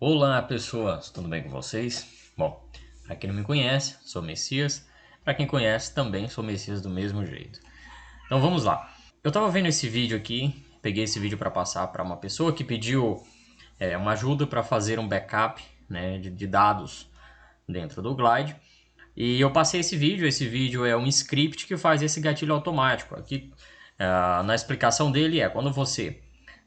Olá pessoas, tudo bem com vocês? Bom, para quem não me conhece, sou Messias. Para quem conhece, também sou Messias do mesmo jeito. Então vamos lá. Eu estava vendo esse vídeo aqui, peguei esse vídeo para passar para uma pessoa que pediu uma ajuda para fazer um backup, né, de dados dentro do Glide. E eu passei esse vídeo é um script que faz esse gatilho automático. Aqui na explicação dele quando você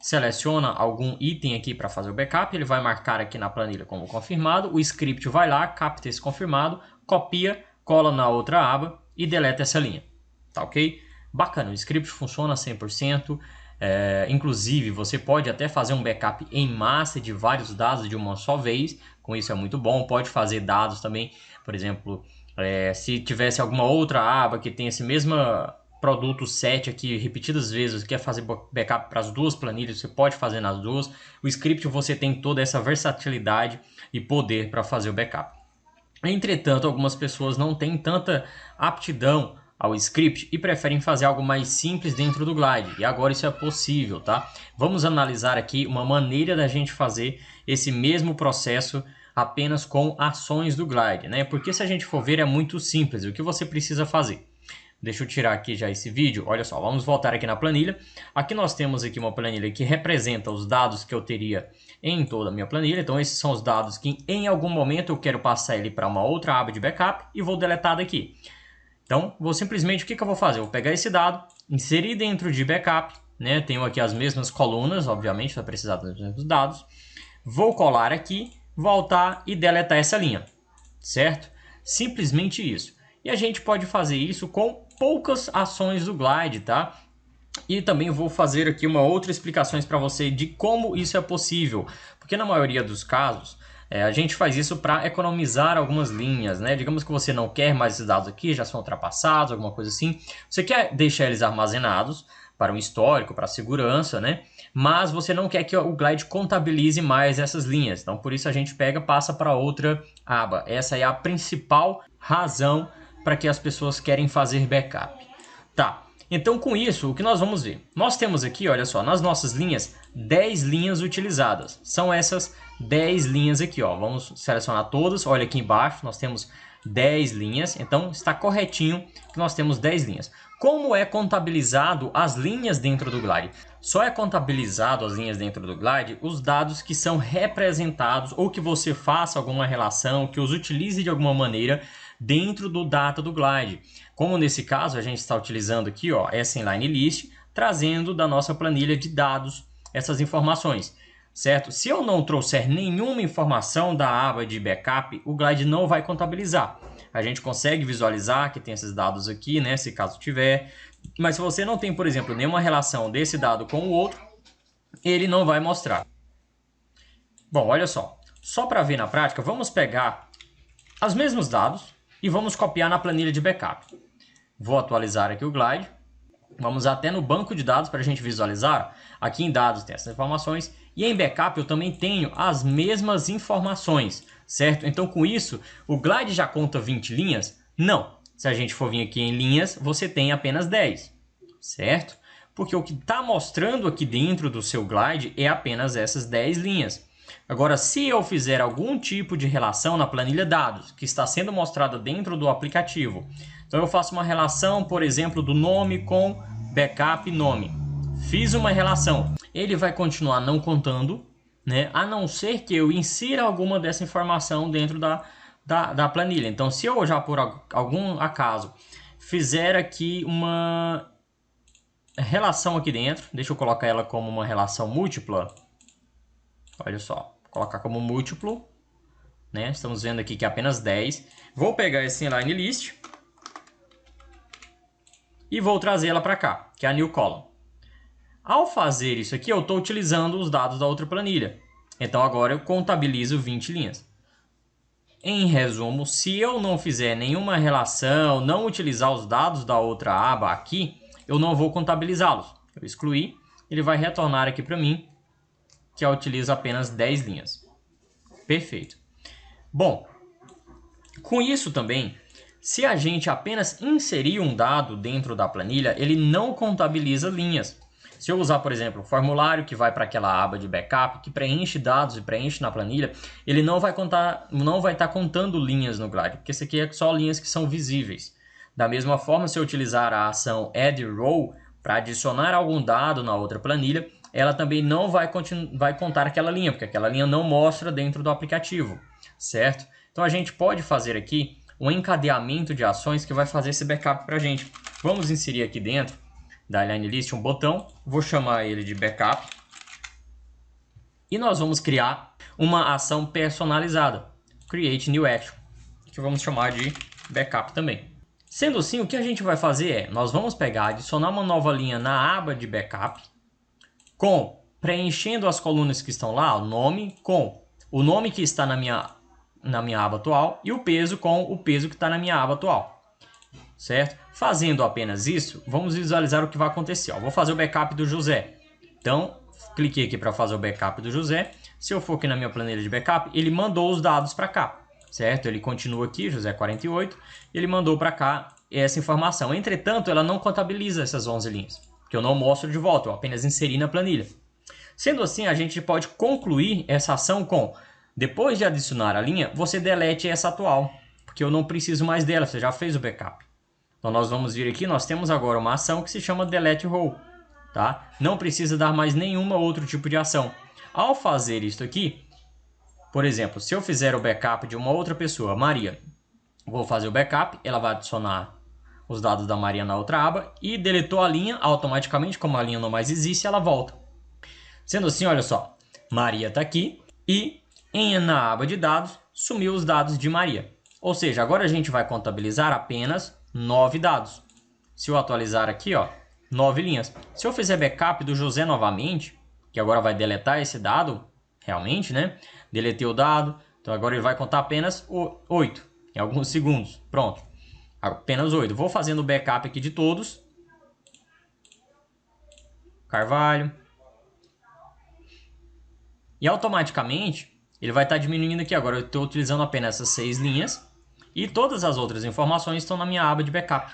seleciona algum item aqui para fazer o backup, ele vai marcar aqui na planilha como confirmado, o script vai lá, capta esse confirmado, copia, cola na outra aba e deleta essa linha, tá ok? Bacana, o script funciona 100%, inclusive você pode até fazer um backup em massa de vários dados de uma só vez, com isso é muito bom, pode fazer dados também, por exemplo, se tivesse alguma outra aba que tem esse mesmo produto set aqui repetidas vezes, quer fazer backup para as duas planilhas, você pode fazer nas duas. O script você tem toda essa versatilidade e poder para fazer o backup. Entretanto, algumas pessoas não têm tanta aptidão ao script e preferem fazer algo mais simples dentro do Glide. E agora isso é possível, tá? Vamos analisar aqui uma maneira da gente fazer esse mesmo processo apenas com ações do Glide, né? Porque se a gente for ver é muito simples. O que você precisa fazer? Deixa eu tirar aqui já esse vídeo. Olha só, vamos voltar aqui na planilha. Aqui nós temos aqui uma planilha que representa os dados que eu teria em toda a minha planilha. Então esses são os dados que em algum momento eu quero passar ele para uma outra aba de backup e vou deletar daqui. Então vou simplesmente, o que eu vou fazer? Eu vou pegar esse dado, inserir dentro de backup, né? Tenho aqui as mesmas colunas, obviamente, vai precisar dos mesmos dados. Vou colar aqui, voltar e deletar essa linha, certo? Simplesmente isso. E a gente pode fazer isso com poucas ações do Glide, tá? E também vou fazer aqui uma outra explicação para você de como isso é possível, porque na maioria dos casos a gente faz isso para economizar algumas linhas, né? Digamos que você não quer mais esses dados aqui, já são ultrapassados, alguma coisa assim. Você quer deixar eles armazenados para um histórico, para segurança, né? Mas você não quer que o Glide contabilize mais essas linhas. Então, por isso a gente passa para outra aba. Essa é a principal razão para que as pessoas querem fazer backup. Tá, então com isso, o que nós vamos ver? Nós temos aqui, olha só, nas nossas linhas, 10 linhas utilizadas. São essas 10 linhas aqui, ó. Vamos selecionar todas. Olha aqui embaixo, nós temos 10 linhas. Então, está corretinho que nós temos 10 linhas. Como é contabilizado as linhas dentro do Glide? Só é contabilizado as linhas dentro do Glide os dados que são representados ou que você faça alguma relação, que os utilize de alguma maneira dentro do data do Glide. Como nesse caso a gente está utilizando aqui, ó, essa inline list, trazendo da nossa planilha de dados essas informações, certo? Se eu não trouxer nenhuma informação da aba de backup, o Glide não vai contabilizar. A gente consegue visualizar que tem esses dados aqui, né, se caso tiver, mas se você não tem, por exemplo, nenhuma relação desse dado com o outro, ele não vai mostrar. Bom, olha só para ver na prática, vamos pegar os mesmos dados e vamos copiar na planilha de backup. Vou atualizar aqui o Glide. Vamos até no banco de dados para a gente visualizar. Aqui em dados tem essas informações. E em backup eu também tenho as mesmas informações, certo? Então com isso, o Glide já conta 20 linhas? Não. Se a gente for vir aqui em linhas, você tem apenas 10, certo? Porque o que está mostrando aqui dentro do seu Glide é apenas essas 10 linhas. Agora, se eu fizer algum tipo de relação na planilha dados, que está sendo mostrada dentro do aplicativo, então eu faço uma relação, por exemplo, do nome com backup nome. Fiz uma relação. Ele vai continuar não contando, né? A não ser que eu insira alguma dessa informação dentro da planilha. Então, se eu já por algum acaso fizer aqui uma relação aqui dentro, deixa eu colocar ela como uma relação múltipla. Olha só, vou colocar como múltiplo, né? Estamos vendo aqui que é apenas 10. Vou pegar esse inline list e vou trazê-la para cá, que é a new column. Ao fazer isso aqui, eu estou utilizando os dados da outra planilha. Então agora eu contabilizo 20 linhas. Em resumo, se eu não fizer nenhuma relação, não utilizar os dados da outra aba aqui, eu não vou contabilizá-los. Eu excluí, ele vai retornar aqui para mim, que eu utilizo apenas 10 linhas. Perfeito. Bom, com isso também, se a gente apenas inserir um dado dentro da planilha, ele não contabiliza linhas. Se eu usar, por exemplo, o formulário que vai para aquela aba de backup, que preenche dados e preenche na planilha, ele não vai estar contando linhas no Glide, porque isso aqui é só linhas que são visíveis. Da mesma forma, se eu utilizar a ação add row para adicionar algum dado na outra planilha, ela também não vai contar aquela linha, porque aquela linha não mostra dentro do aplicativo, certo? Então a gente pode fazer aqui um encadeamento de ações que vai fazer esse backup para a gente. Vamos inserir aqui dentro da Align List um botão, vou chamar ele de backup. E nós vamos criar uma ação personalizada, Create New Action, que vamos chamar de backup também. Sendo assim, o que a gente vai fazer é, nós vamos pegar, adicionar uma nova linha na aba de backup, preenchendo as colunas que estão lá, o nome com o nome que está na minha aba atual e o peso com o peso que está na minha aba atual, certo? Fazendo apenas isso, vamos visualizar o que vai acontecer. Vou fazer o backup do José. Então, cliquei aqui para fazer o backup do José. Se eu for aqui na minha planilha de backup, ele mandou os dados para cá, certo? Ele continua aqui, José 48, ele mandou para cá essa informação. Entretanto, ela não contabiliza essas 11 linhas, que eu não mostro de volta, eu apenas inseri na planilha. Sendo assim, a gente pode concluir essa ação com, depois de adicionar a linha, você delete essa atual, porque eu não preciso mais dela, você já fez o backup. Então nós vamos vir aqui, nós temos agora uma ação que se chama delete row, tá? Não precisa dar mais nenhuma outro tipo de ação. Ao fazer isso aqui, por exemplo, se eu fizer o backup de uma outra pessoa, Maria, vou fazer o backup, ela vai adicionar os dados da Maria na outra aba e deletou a linha, automaticamente, como a linha não mais existe, ela volta. Sendo assim, olha só, Maria está aqui e na aba de dados sumiu os dados de Maria. Ou seja, agora a gente vai contabilizar apenas 9 dados. Se eu atualizar aqui, 9 linhas. Se eu fizer backup do José novamente, que agora vai deletar esse dado, realmente, né? Deletei o dado, então agora ele vai contar apenas 8, em alguns segundos. Pronto, apenas 8. Vou fazendo o backup aqui de todos. Carvalho. E automaticamente ele vai estar diminuindo aqui. Agora eu estou utilizando apenas essas 6 linhas. E todas as outras informações estão na minha aba de backup,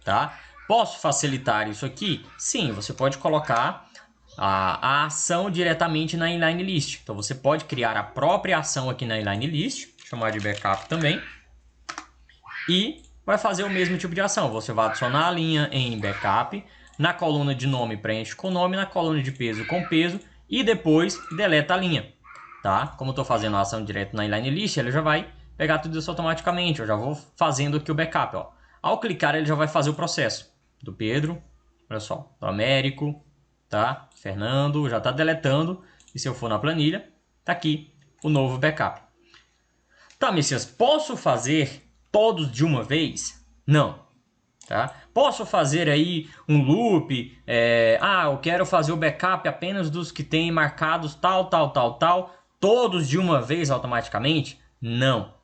tá? Posso facilitar isso aqui? Sim, você pode colocar a ação diretamente na Inline List. Então você pode criar a própria ação aqui na Inline List, chamar de backup também, e vai fazer o mesmo tipo de ação. Você vai adicionar a linha em backup, na coluna de nome preenche com nome, na coluna de peso com peso e depois deleta a linha, tá? Como eu estou fazendo a ação direto na Inline List, ele já vai pegar tudo isso automaticamente. Eu já vou fazendo aqui o backup, Ao clicar ele já vai fazer o processo do Pedro, olha só, do Américo, tá? Fernando, já está deletando. E se eu for na planilha, tá aqui o novo backup. Tá, Messias, posso fazer todos de uma vez? Não, tá? Posso fazer aí um loop, eu quero fazer o backup apenas dos que tem marcados tal, todos de uma vez automaticamente? Não.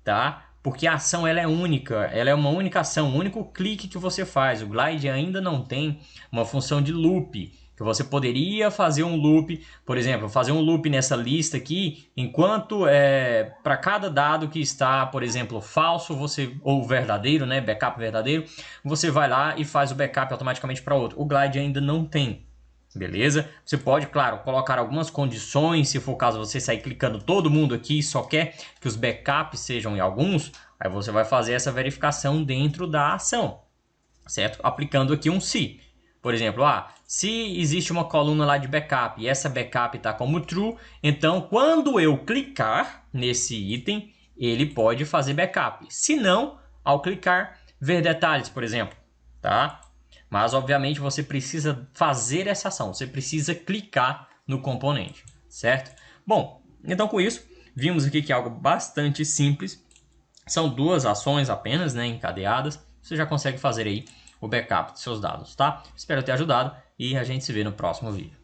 Tá? Porque a ação ela é única, ela é uma única ação, um único clique que você faz. O Glide ainda não tem uma função de loop, que você poderia fazer um loop, por exemplo, fazer um loop nessa lista aqui, enquanto para cada dado que está, por exemplo, falso ou verdadeiro, né, backup verdadeiro, você vai lá e faz o backup automaticamente para outro. O Glide ainda não tem. Beleza? Você pode, claro, colocar algumas condições, se for o caso você sair clicando todo mundo aqui e só quer que os backups sejam em alguns, aí você vai fazer essa verificação dentro da ação, certo? Aplicando aqui um se. Por exemplo, se existe uma coluna lá de backup e essa backup está como true, então quando eu clicar nesse item, ele pode fazer backup. Se não, ao clicar, ver detalhes, por exemplo, tá? Mas, obviamente, você precisa fazer essa ação. Você precisa clicar no componente, certo? Bom, então com isso, vimos aqui que é algo bastante simples. São 2 ações apenas, né, encadeadas. Você já consegue fazer aí o backup dos seus dados, tá? Espero ter ajudado e a gente se vê no próximo vídeo.